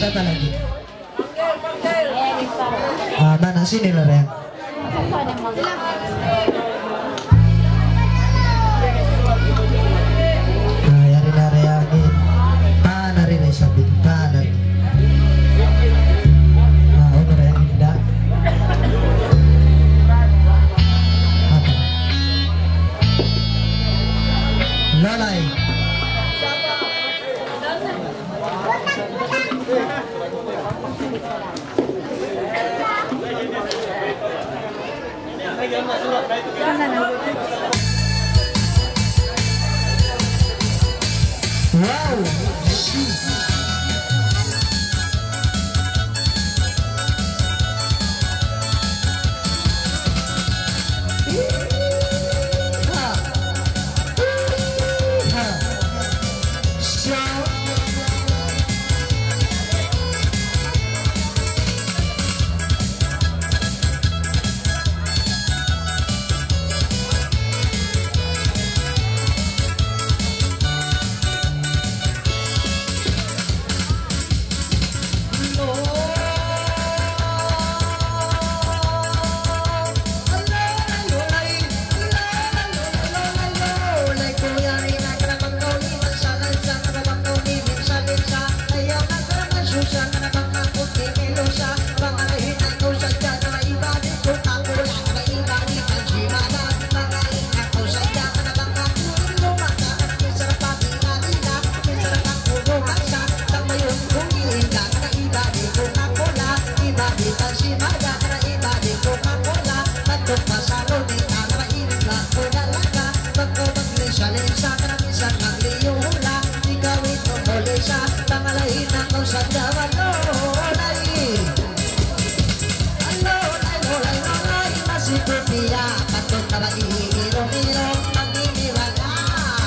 Siapa lagi? Mana sini loh Ren? Yari nari lagi. Panari nih sabit panari. Udah Ren indah. Apa? Lalai. Wow. Nangalain ako sa dawan Lolay Lolay Masikupiya Patong na maihilong-ilong Paginiwala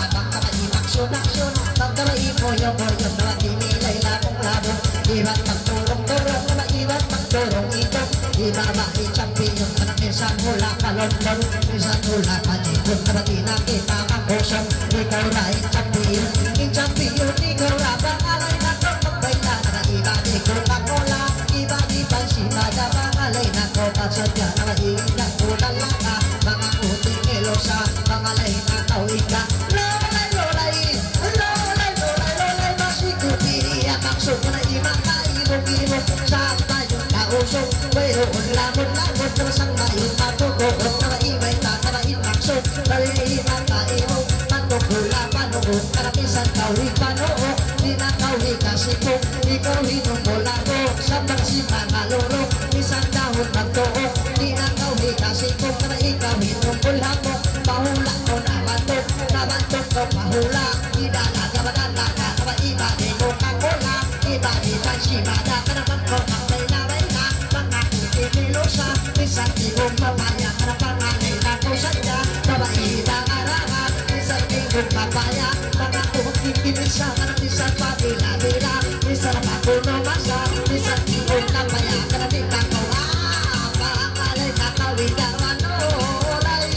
Pagkamay aksyon-aksyon Pagkamay boyo-boyo Na maginilay labong labong Ibat magturong-turong Na maibat magturong-itong Ibaba i-champion Na ng minsan hula ka London Minsan hula ka Nipon Na mati nakita kang kusong Ikaw na i-champion I-champion Ikaw na pangalay na kong magbayla Na iba di Coca-Cola Iba di Pansimada Pangalay na Coca-Cola Na mahilig na kulalaka Mga uting ilosa Pangalay na kawika Lolay, lolay Lolay, lolay, lolay Masikupi Ang maksud na imaka Ibog-ibog Saan tayo kausong Mayroon lamon-lamon Na masang mayroon matugoon Na maimay ta Na maimaksud Nalihina ka imog Manugula, manugot Karapisan kawi panoo Di na kawi kasi kung Ikaw hinumula ko Sa pagsima maluro Isang dahon magtuo Di na kawi kasi kung Na ikaw hinumula mo Mahula ko na batok Na batok ko mahula Idalaga madalaga Na maiba di Coca-Cola Iba di Pansimada Ka naman ko Magbayla-bay na Mga kutinilosa Isang tigong mamaya Ka na pangalay na ko sadya Na maida karama Isang tigong papaya Mga kutipinisa Ka na isang pabila-bila Isang mapuno masa Isang tigong kapaya Ka na biglang ko Pangalay na kawidang manolay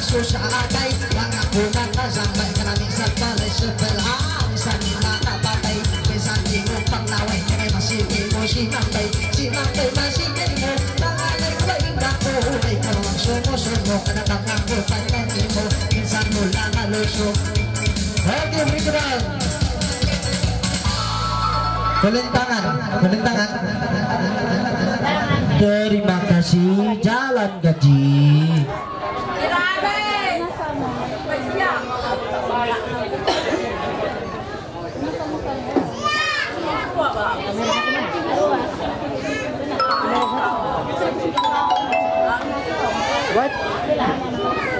Susahagay mga kunang kasambay Karaming sa palay supel Minsan nakapatay Minsan di mo panglaway Kaya masigay mo sinambay Sinambay masigay mo Nangalay ko inda ko Ulay ka naman sumusumo Kanatang ako pagkati mo Minsan mo lang alusok Okay, Bridgeman Kulintangan Kulintangan Terima kasih Jalan Gaji What?